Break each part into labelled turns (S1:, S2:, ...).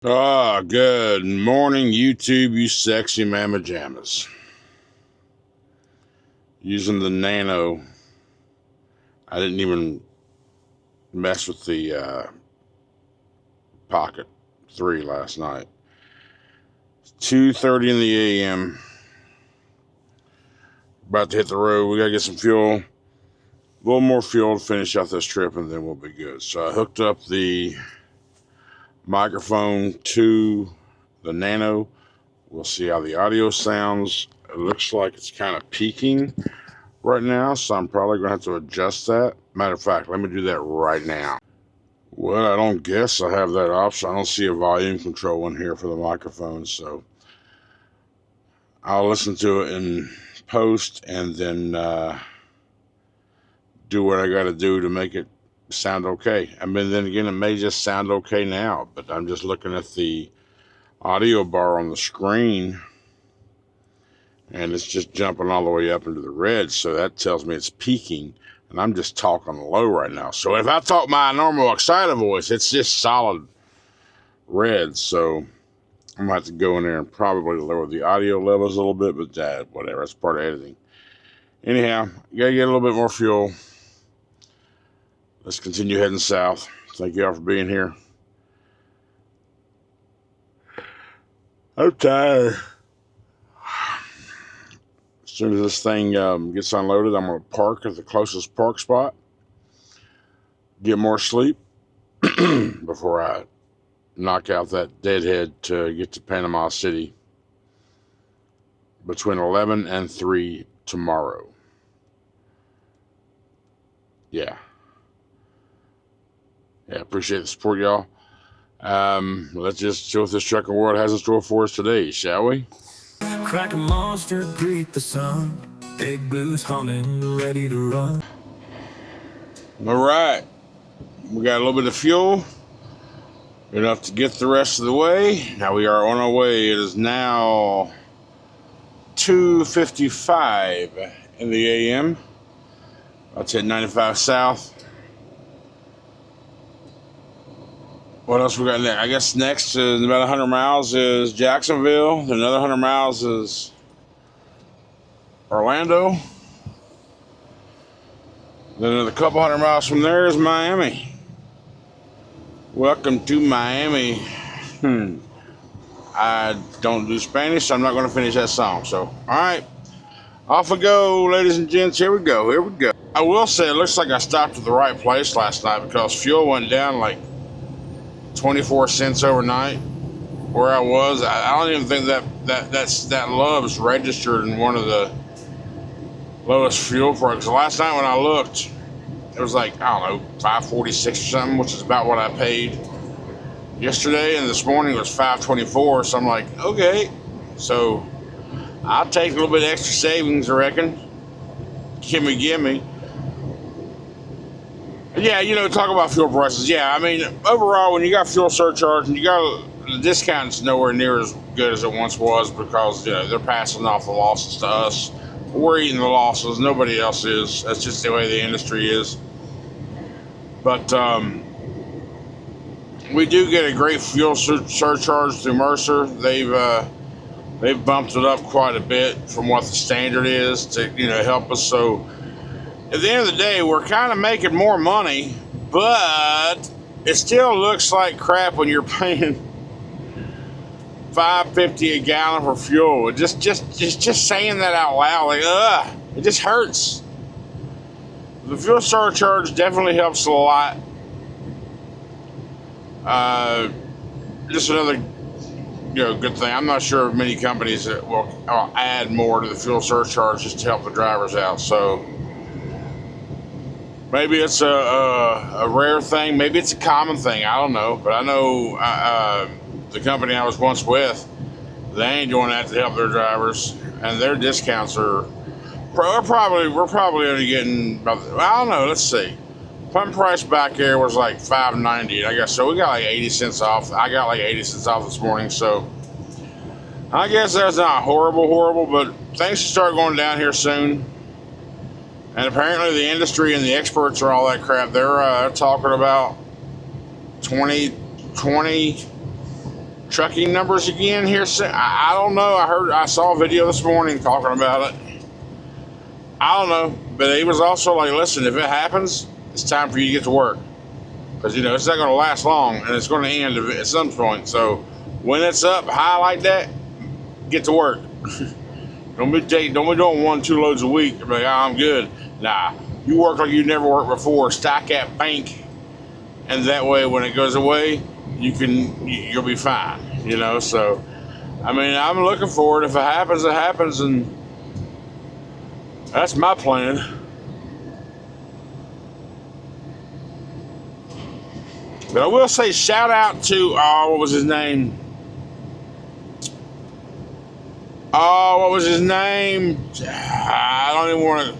S1: Good morning, YouTube, you sexy mamma jammas. Using the Nano. I didn't even mess with the Pocket 3 last night. It's 2:30 in the a.m. About to hit the road. We gotta get some fuel. A little more fuel to finish out this trip, and then we'll be good. So I hooked up the microphone to the Nano. We'll see how the audio sounds. It looks like it's kind of peaking right now, so I'm probably gonna have to adjust that. Matter of fact, let me do that right now. Well, I don't guess I have that option. I don't see a volume control in here for the microphone, so I'll listen to it in post and then do what I gotta do to make it sound okay. I mean, then again, it may just sound okay now, but I'm just looking at the audio bar on the screen and it's just jumping all the way up into the red, so that tells me it's peaking, and I'm just talking low right now. So if I talk my normal excited voice, it's just solid red, so I'm gonna have to go in there and probably lower the audio levels a little bit, but whatever, that's part of editing. Anyhow, you gotta get a little bit more fuel. Let's continue heading south. Thank you all for being here. I'm tired. As soon as this thing gets unloaded, I'm going to park at the closest park spot, get more sleep before I knock out that deadhead to get to Panama City between 11 and 3 tomorrow. Yeah, appreciate the support, y'all. Let's just see what this trucking world has in store for us today, shall we?
S2: Crack a monster, greet the sun. Big blues humming, ready to run.
S1: All right, we got a little bit of fuel, enough to get the rest of the way. Now we are on our way. It is now 2:55 in the a.m. That's at 95 South. What else we got next? I guess next is about 100 miles is Jacksonville. Then another 100 miles is Orlando. Then another couple 100 miles from there is Miami. Welcome to Miami. I don't do Spanish, so I'm not going to finish that song. So, all right. Off we go, ladies and gents. Here we go. I will say it looks like I stopped at the right place last night because fuel went down like 24 cents overnight where I was. I don't even think that love's registered in one of the lowest fuel prices. Last night when I looked, it was like, I don't know, $5.46 or something, which is about what I paid yesterday, and this morning it was $5.24, so I'm like, okay, so I'll take a little bit of extra savings, I reckon. Gimme. Yeah, talk about fuel prices. Yeah, I mean, overall, when you got fuel surcharge and you got the discount's nowhere near as good as it once was because they're passing off the losses to us. We're eating the losses. Nobody else is. That's just the way the industry is. But we do get a great fuel surcharge through Mercer. They've bumped it up quite a bit from what the standard is to help us. So at the end of the day, we're kind of making more money, but it still looks like crap when you're paying $5.50 a gallon for fuel. Just saying that out loud, like, it just hurts. The fuel surcharge definitely helps a lot. Just another good thing. I'm not sure of many companies that will add more to the fuel surcharge just to help the drivers out. So maybe it's a rare thing. Maybe it's a common thing. I don't know. But I know the company I was once with, they ain't doing that to help their drivers, and their discounts are we're probably only getting about, I don't know. Let's see. Pump price back there was like $5.90. I guess so. We got like 80 cents off. I got like 80 cents off this morning. So I guess that's not horrible, but things should start going down here soon. And apparently the industry and the experts are all that crap. They're talking about 2020 trucking numbers again here soon. I don't know. I saw a video this morning talking about it. I don't know, but he was also like, listen, if it happens, it's time for you to get to work. Because, it's not going to last long, and it's going to end at some point. So when it's up high like that, get to work. Don't be doing 1-2 loads a week. Be like, oh, I'm good. Nah, you work like you never worked before. Stack that bank, and that way when it goes away, you'll be fine. So I mean, I'm looking forward. If it happens, it happens, and that's my plan. But I will say, shout out to, what was his name? I don't even want to.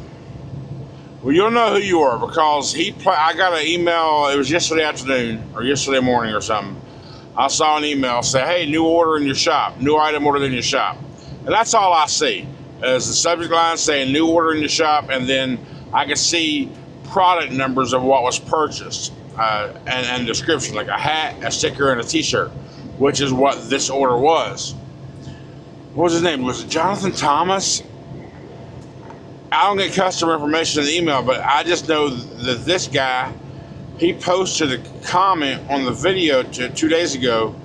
S1: Well, you'll know who you are because I got an email. It was yesterday afternoon or yesterday morning or something. I saw an email say, "Hey, new order in your shop. New item ordered in your shop." And that's all I see. As the subject line saying "new order in your shop," and then I can see product numbers of what was purchased. And description, like a hat, a sticker, and a t-shirt, which is what this order was. What was his name? Was it Jonathan Thomas? I don't get customer information in the email, but I just know that this guy, he posted a comment on the video 2 days ago,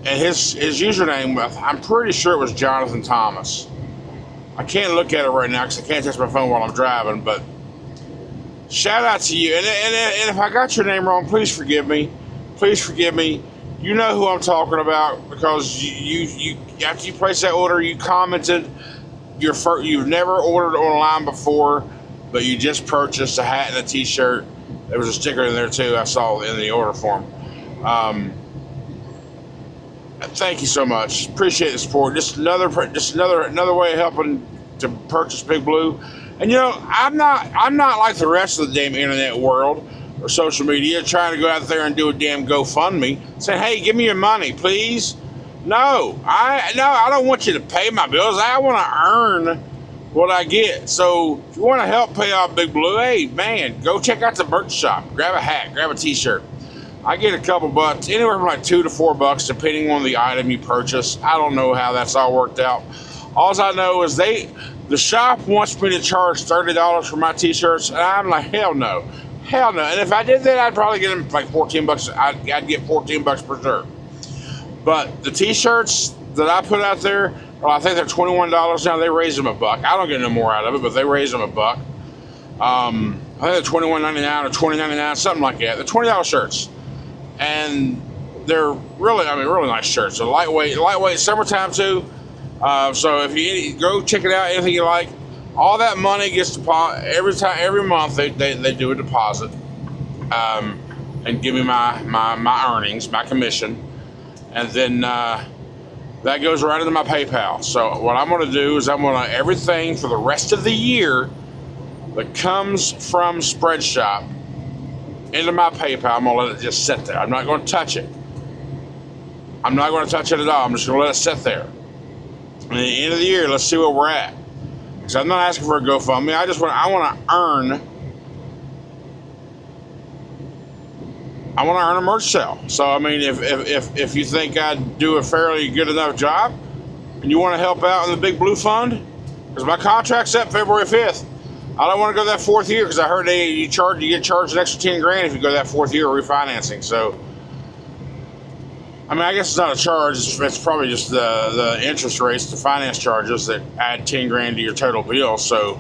S1: and his username, I'm pretty sure it was Jonathan Thomas. I can't look at it right now because I can't touch my phone while I'm driving, but shout out to you, and if I got your name wrong, please forgive me. Please forgive me. You know who I'm talking about because you after you placed that order, you commented you've never ordered online before, but you just purchased a hat and a t-shirt. There was a sticker in there too. I saw in the order form. Thank you so much. Appreciate the support. Just another way of helping to purchase Big Blue. And I'm not like the rest of the damn internet world or social media trying to go out there and do a damn GoFundMe saying, "Hey, give me your money, please." No, I don't want you to pay my bills. I want to earn what I get. So if you want to help pay off Big Blue, hey man, go check out the merch shop. Grab a hat, grab a t-shirt. I get a couple bucks, anywhere from like $2 to $4, depending on the item you purchase. I don't know how that's all worked out. All I know is the shop wants me to charge $30 for my t-shirts, and I'm like, hell no. And if I did that, I'd probably get them like $14. I'd get $14 per shirt. But the t-shirts that I put out there, well, I think they're $21 now. They raised them $1. I don't get no more out of it, but they raised them $1. I think they're $21.99 or $20.99, something like that. They're $20 shirts, and they're really nice shirts. They're lightweight, summertime too. So if you go check it out, anything you like, all that money gets deposited every month. They do a deposit, and give me my earnings, my commission, and then that goes right into my PayPal. So what I'm going to do is everything for the rest of the year that comes from Spreadshop into my PayPal, I'm going to let it just sit there. I'm not going to touch it. I'm not going to touch it at all. I'm just going to let it sit there. And at the end of the year, let's see where we're at. Because I'm not asking for a GoFundMe. I want to earn a merch sale. So I mean, if you think I'd do a fairly good enough job, and you want to help out in the Big Blue Fund, because my contract's up February 5th. I don't want to go that 4th year because I heard you get charged an extra $10,000 if you go that 4th year of refinancing. So I mean, I guess it's not a charge. It's probably just the interest rates, the finance charges that add $10,000 to your total bill. So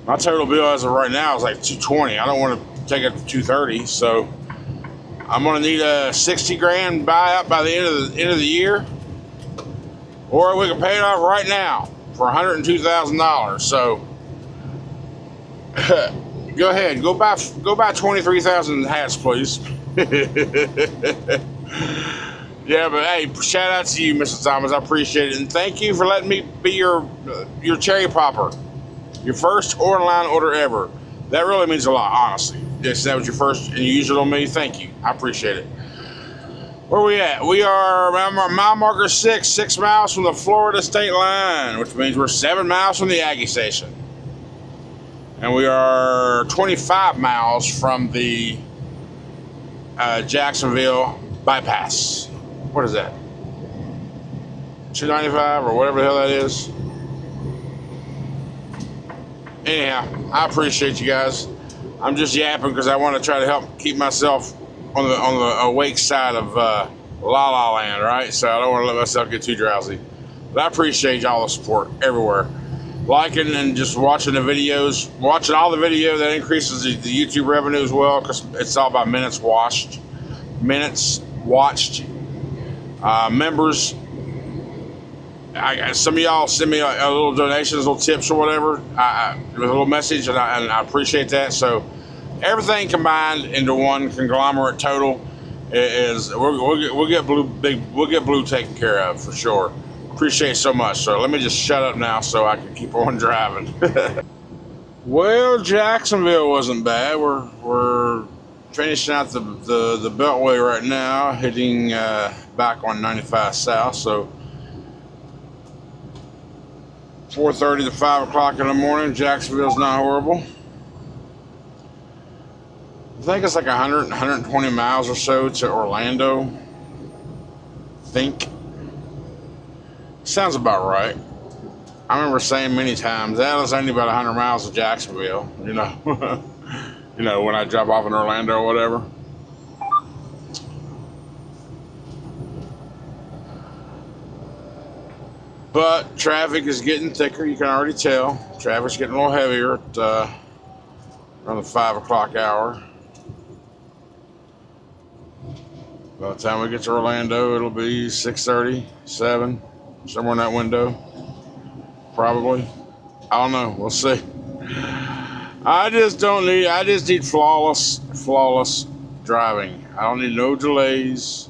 S1: my total bill as of right now is like $220. I don't want to take it to $230. So I'm gonna need a $60,000 buy-up by the end of the year, or we can pay it off right now for $102,000. So go ahead, go buy 23,000 hats, please. Yeah, but hey, shout out to you, Mr. Thomas. I appreciate it, and thank you for letting me be your cherry popper, your first online order ever. That really means a lot, honestly. Yes, that was your first, and you used it on me. Thank you. I appreciate it. Where are we at? We are mile marker 6 miles from the Florida state line, which means we're 7 miles from the Aggie station. And we are 25 miles from the Jacksonville bypass. what is that? $2.95 or whatever the hell that is. Anyhow, I appreciate you guys. I'm just yapping because I want to try to help keep myself on the awake side of La La Land, right? So I don't want to let myself get too drowsy. But I appreciate y'all the support everywhere. Liking and just watching the videos, watching all the video, that increases the YouTube revenue as well, because it's all about minutes watched. Members. Some of y'all send me a little donations, little tips or whatever, with a little message, and I appreciate that. So everything combined into one conglomerate total is we'll get blue taken care of for sure. Appreciate it so much. So let me just shut up now so I can keep on driving. Well, Jacksonville wasn't bad. We're finishing out the Beltway right now, heading back on 95 South. So 4:30 to 5 o'clock in the morning. Jacksonville's not horrible. I think it's like 120 miles or so to Orlando. I think. Sounds about right. I remember saying many times, that was only about 100 miles to Jacksonville, you know. You know, when I drop off in Orlando or whatever. But traffic is getting thicker, you can already tell. Traffic's getting a little heavier at around the 5 o'clock hour. By the time we get to Orlando, it'll be 6:30, 7, somewhere in that window. Probably. I don't know. We'll see. I just need flawless driving. I don't need no delays,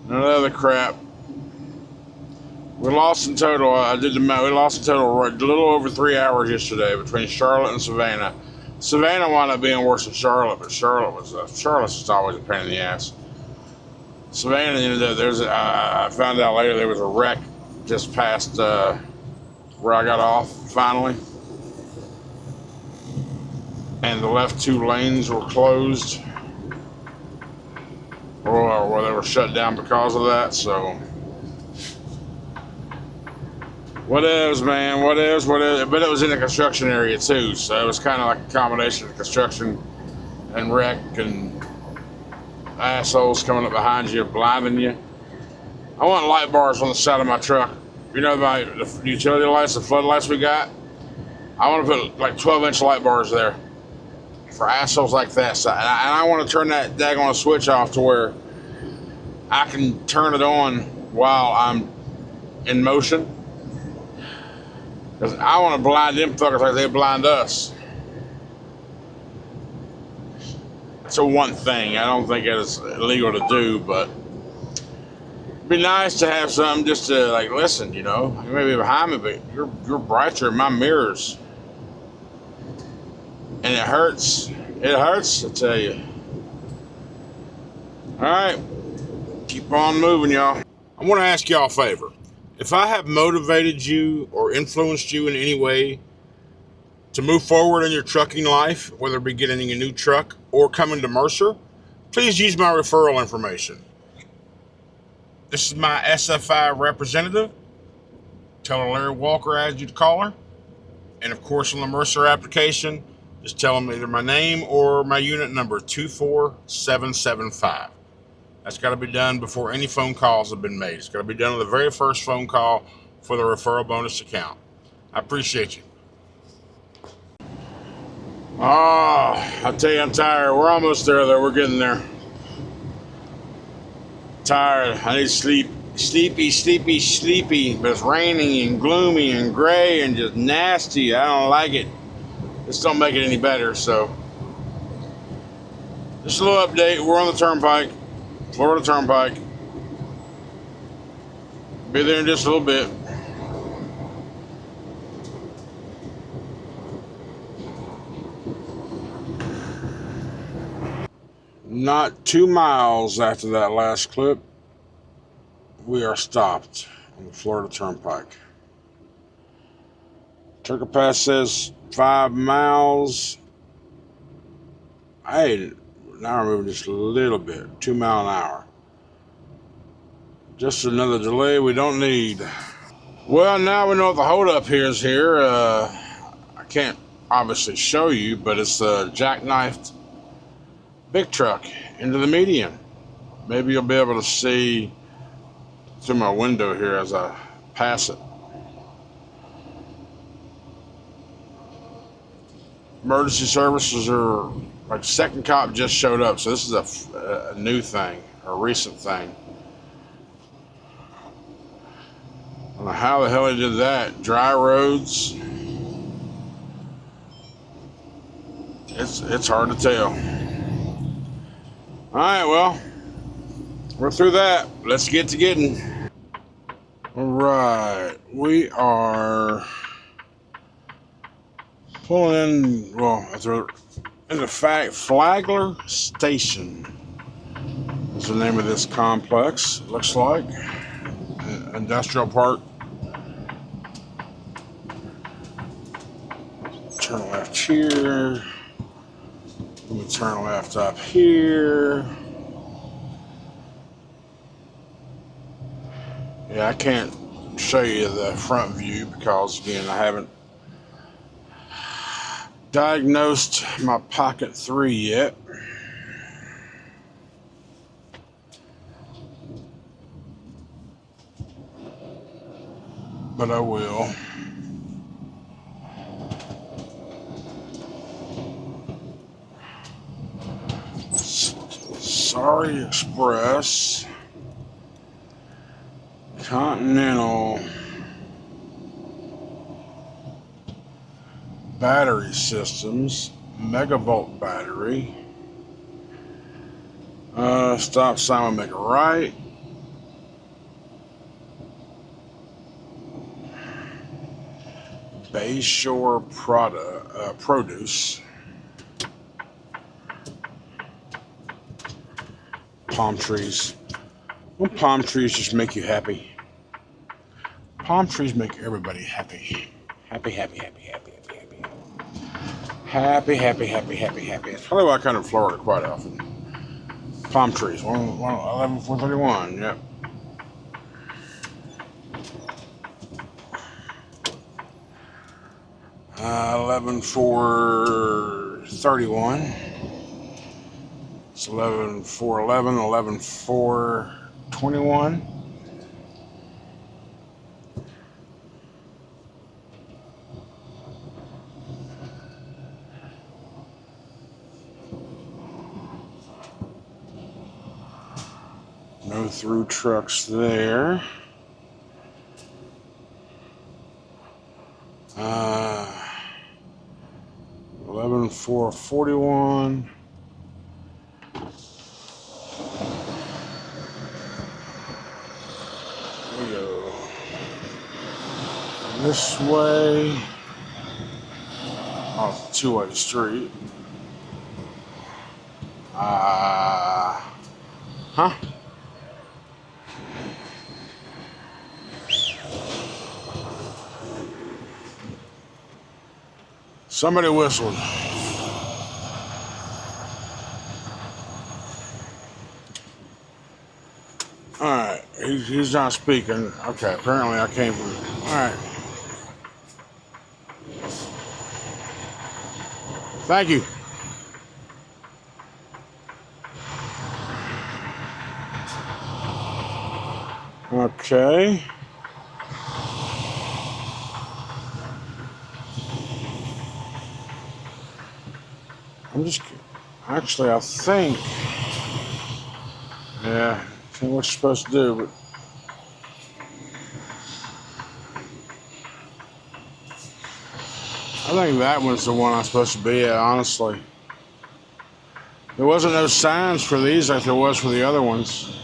S1: none of that other crap. We lost in total, we lost in total a little over 3 hours yesterday between Charlotte and Savannah. Savannah wound up being worse than Charlotte, but Charlotte's just always a pain in the ass. Savannah, I found out later there was a wreck just past where I got off finally. And the left 2 lanes were closed, or they were shut down because of that, so. What else, man? What else? But it was in the construction area too, so it was kind of like a combination of construction and wreck and assholes coming up behind you, blinding you. I want light bars on the side of my truck. You know, the utility lights, the floodlights we got? I want to put like 12-inch light bars there for assholes like that. So, and I want to turn that daggone switch off to where I can turn it on while I'm in motion. Because I want to blind them fuckers like they blind us. It's a one thing. I don't think it's illegal to do, but it'd be nice to have something just to, like, listen, you know. You may be behind me, but you're brighter in my mirrors. And it hurts. It hurts, I tell you. Alright. Keep on moving, y'all. I want to ask y'all a favor. If I have motivated you or influenced you in any way to move forward in your trucking life, whether it be getting a new truck or coming to Mercer, please use my referral information. This is my SFI representative. Tell her Larry Walker asked you to call her. And of course, on the Mercer application, just tell them either my name or my unit number, 24775. That's got to be done before any phone calls have been made. It's got to be done on the very first phone call for the referral bonus account. I appreciate you. I tell you, I'm tired. We're almost there, though. We're getting there. Tired. I need sleep. Sleepy. But it's raining and gloomy and gray and just nasty. I don't like it. This don't make it any better, so. Just a little update. We're on the turnpike. Florida Turnpike. Be there in just a little bit. Not 2 miles after that last clip, we are stopped on the Florida Turnpike. Turkey Pass says 5 miles. Hey, now we're moving just a little bit, 2 miles an hour. Just another delay we don't need. Well, now we know what the holdup here is here. I can't obviously show you, but it's a jackknifed big truck into the median. Maybe you'll be able to see through my window here as I pass it. Emergency services are like second cop just showed up, so this is a new thing, a recent thing. I don't know how the hell he did that. Dry roads. It's hard to tell. All right, well, we're through that. Let's get to getting. All right, we are pulling in. Well, in the fact, Flagler Station is the name of this complex. It looks like industrial park. Turn left here. Let me turn left up here. Yeah, I can't show you the front view because, again, I haven't diagnosed my Pocket 3 yet. But I will. Sorry Express, Continental Battery Systems, Megavolt battery. Stop sign will make a right. Bayshore Produce. Palm trees. Well, palm trees just make you happy. Palm trees make everybody happy. Happy, happy, happy, happy, happy, happy. Happy, happy, happy, happy, happy. It's probably why I come to Florida quite often. Palm trees. 11431. Yep. Uh, 11431. It's 11411, 11421. No through trucks there. 11441. We go this way. Oh, it's a two-way street. Huh? Somebody whistled. All right, he's not speaking. Okay, apparently I came from. All right. Thank you. Okay. Actually, I think, yeah, I think what you're supposed to do, but I think that one's the one I'm supposed to be at, honestly. There wasn't no signs for these like there was for the other ones.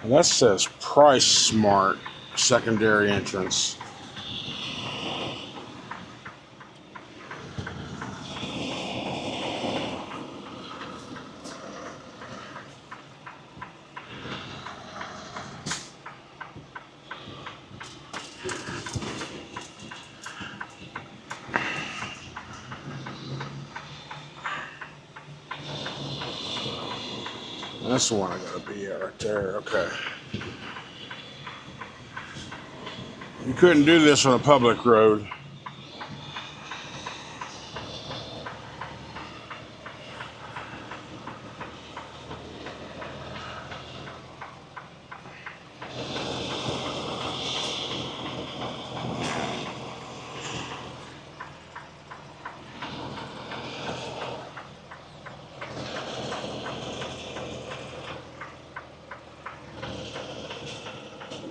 S1: And that says Price Smart secondary entrance. That's the one I gotta be at right there. Okay. You couldn't do this on a public road.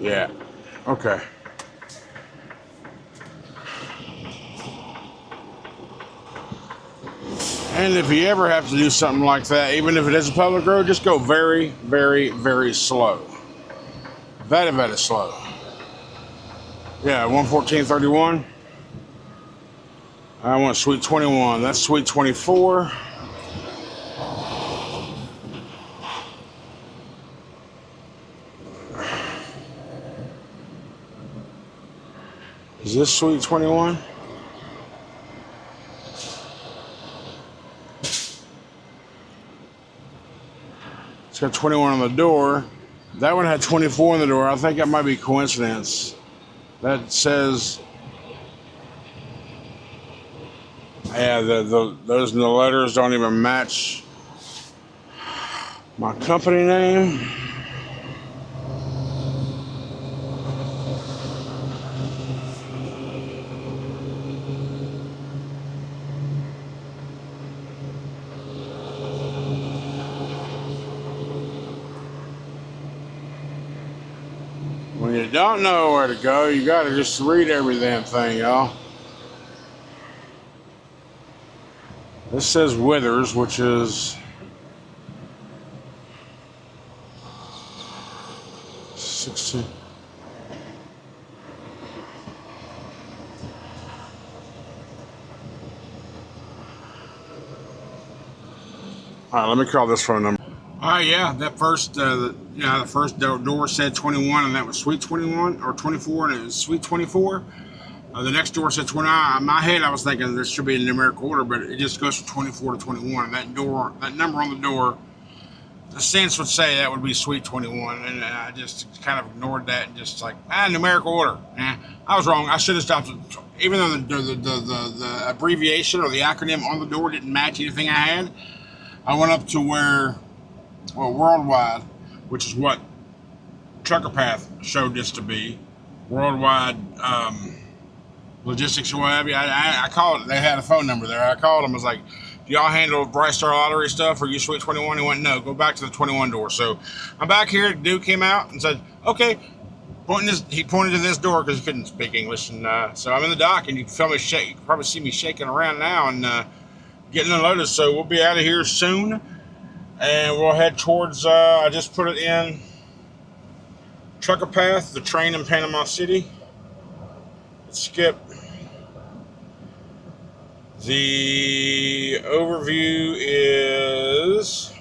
S1: Yeah. Okay. And if you ever have to do something like that, even if it is a public road, just go very, very, very slow. Very, very slow. Yeah, 114.31. I want sweet 21. That's sweet 24. Is this sweet 21? It's got 21 on the door. That one had 24 on the door. I think that might be coincidence. That says, yeah, those the letters don't even match my company name. When you don't know where to go, you gotta just read every damn thing, y'all. This says Withers, which is 16. All right, let me call this phone number. All right, yeah, that first, the first door said 21, and that was sweet 21 or 24, and it was sweet 24. The next door said 29. In my head, I was thinking this should be in numerical order, but it just goes from 24 to 21. And that number on the door, the sense would say that would be sweet 21, and I just kind of ignored that and just like, numerical order. I was wrong. I should have stopped. Even though the abbreviation or the acronym on the door didn't match anything I had, I went up to where, Worldwide, which is what Trucker Path showed this to be, Worldwide Logistics or whatever. I called. They had a phone number there. I called them. I was like, "Do y'all handle Bright Star Lottery stuff? Or you Sweet 21?" He went, "No, go back to the 21 door." So I'm back here. The dude came out and said, "Okay." He pointed to this door because he couldn't speak English, and so I'm in the dock, and you can feel me shake. You can probably see me shaking around now and getting unloaded. So we'll be out of here soon, and we'll head towards. I just put it in Trucker Path, the train in Panama City. Skip. The overview is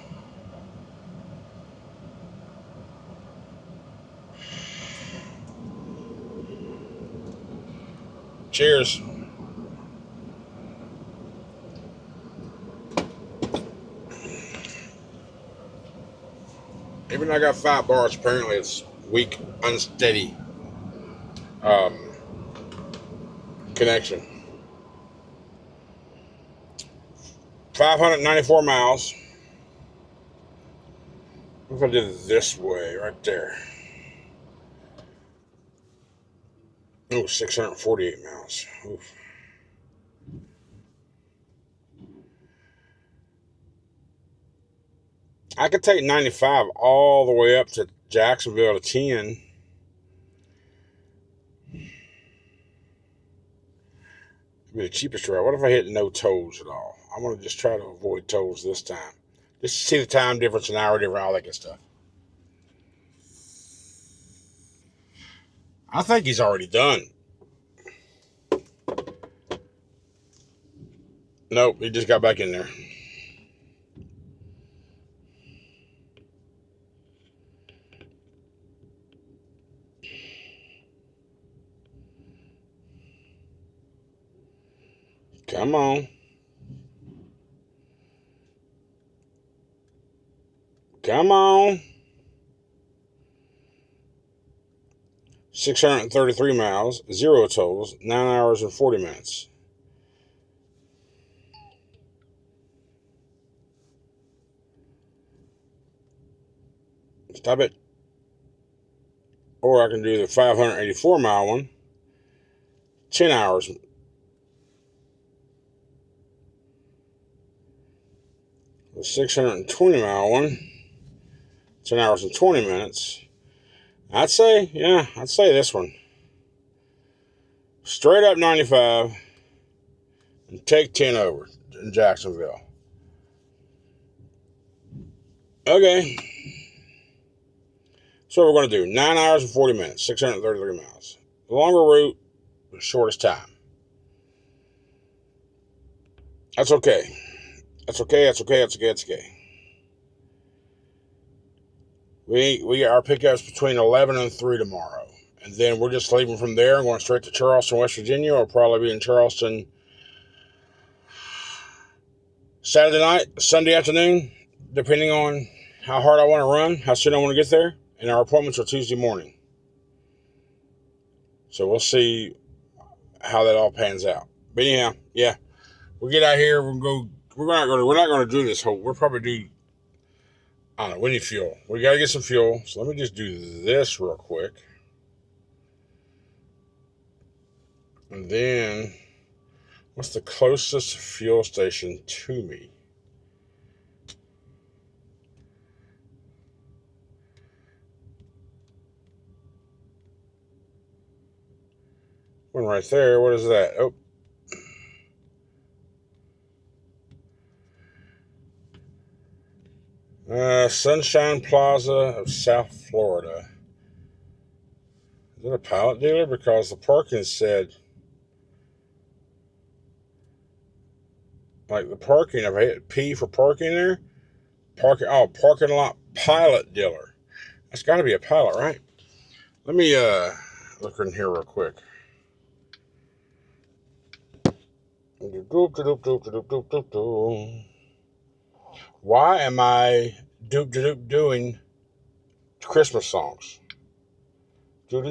S1: cheers. Even though I got 5 bars, apparently it's weak, unsteady connection. 594 miles. What if I did it this way, right there? Oh, 648 miles. Oof. I could take 95 all the way up to Jacksonville to 10. It'd be the cheapest route. What if I hit no tolls at all? I want to just try to avoid tolls this time. Just to see the time difference, an hour difference, all that good stuff. I think he's already done. Nope, he just got back in there. Come on. Come on. 633 miles, 0 totals, 9 hours and 40 minutes. Stop it. Or I can do the 584 mile one, 10 hours. The 620 mile one, 10 hours and 20 minutes. I'd say this one. Straight up 95 and take 10 over in Jacksonville. Okay. So we're going to do 9 hours and 40 minutes, 633 miles. The longer route, the shortest time. That's okay. That's okay. We got our pickups between 11 and 3 tomorrow. And then we're just leaving from there and going straight to Charleston, West Virginia. Or probably be in Charleston Saturday night, Sunday afternoon, depending on how hard I want to run, how soon I want to get there. And our appointments are Tuesday morning. So we'll see how that all pans out. But anyhow, yeah. We'll get out here, we're not gonna do this whole, we'll probably do, I don't know, we need fuel. We gotta get some fuel. So let me just do this real quick. And then, what's the closest fuel station to me? One right there. What is that? Oh. Sunshine Plaza of South Florida. Is it a pallet dealer? Because the parking said, like the parking, if I hit P for parking there, parking lot pilot dealer. That's got to be a pilot, right? Let me look in here real quick. Why am I doing Christmas songs? That's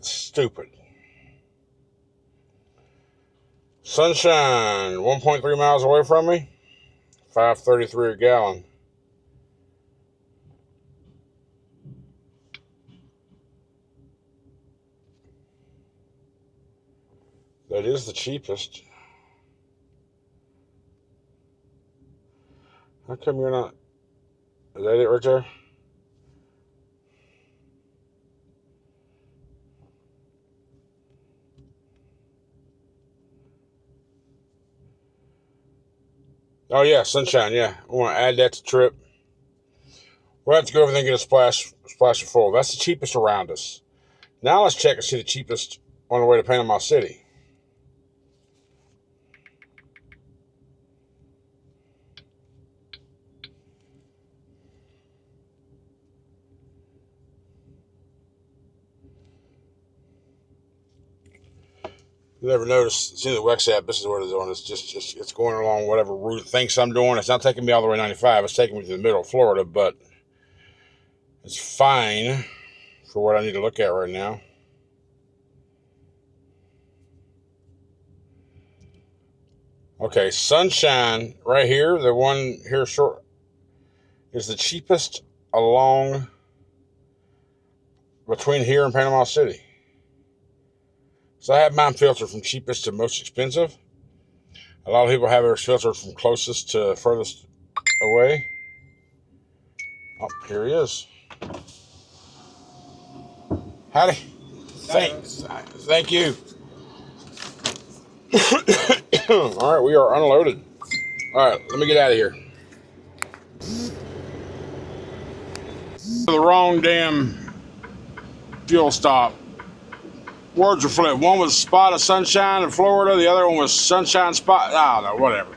S1: stupid. Sunshine, 1.3 miles away from me, $5.33 a gallon. That is the cheapest. How come you're not? Is that it right there? Oh yeah, Sunshine, yeah. I want to add that to the trip. We'll have to go over there and get a splash of full. That's the cheapest around us. Now let's check and see the cheapest on the way to Panama City. You never noticed, see the Wex app, this is what it's doing. It's going along whatever route it thinks I'm doing. It's not taking me all the way 95. It's taking me to the middle of Florida, but it's fine for what I need to look at right now. Okay, Sunshine right here, the one here short, is the cheapest along between here and Panama City. So I have mine filtered from cheapest to most expensive. A lot of people have theirs filtered from closest to furthest away. Oh, here he is. Howdy. Thank you. All right, we are unloaded. All right, let me get out of here. The wrong damn fuel stop. Words are flipped. One was Spot of Sunshine in Florida. The other one was Sunshine Spot. I don't know, whatever.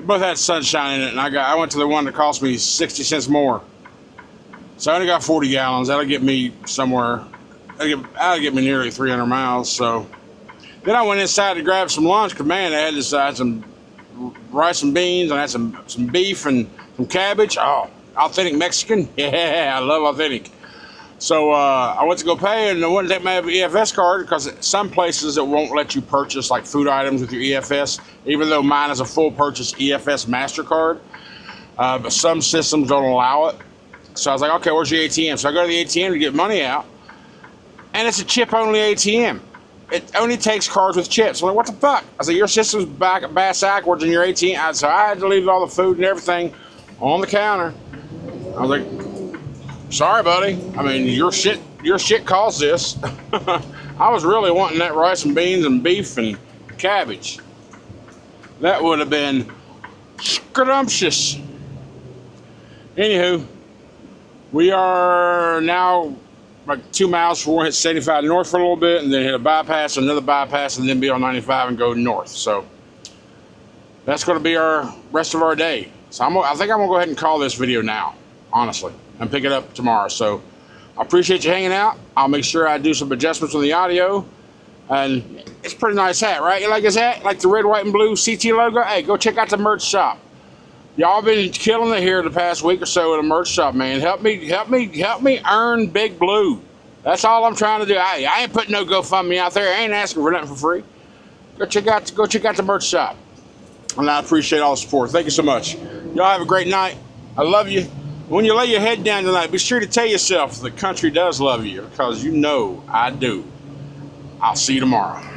S1: Both had sunshine in it, and I went to the one that cost me 60 cents more. So I only got 40 gallons. That'll get me somewhere. That'll get me nearly 300 miles. So then I went inside to grab some lunch because, man, they had some rice and beans, and I had some beef and some cabbage. Oh, authentic Mexican. Yeah, I love authentic. So I went to go pay, and I wouldn't take my EFS card because some places it won't let you purchase like food items with your EFS, even though mine is a full purchase EFS MasterCard. But some systems don't allow it. So I was like, okay, where's your ATM? So I go to the ATM to get money out, and it's a chip-only ATM. It only takes cards with chips. I'm like, what the fuck? I said, your system's backwards in your ATM. So I had to leave all the food and everything on the counter. I was like, sorry, buddy. I mean, your shit caused this. I was really wanting that rice and beans and beef and cabbage. That would have been scrumptious. Anywho, we are now like 2 miles before we hit 75 north for a little bit, and then hit a bypass, another bypass, and then be on 95 and go north. So that's going to be our rest of our day. So I think I'm going to go ahead and call this video now, honestly, and pick it up tomorrow. So I appreciate you hanging out. I'll make sure I do some adjustments on the audio. And it's a pretty nice hat, right? You like his hat? Like the red, white, and blue CT logo? Hey, go check out the merch shop. Y'all been killing it here the past week or so at a merch shop, man. Help me earn Big Blue. That's all I'm trying to do. I ain't putting no GoFundMe out there. I ain't asking for nothing for free. Go check out the merch shop. And I appreciate all the support. Thank you so much. Y'all have a great night. I love you. When you lay your head down tonight, be sure to tell yourself the country does love you, because you know I do. I'll see you tomorrow.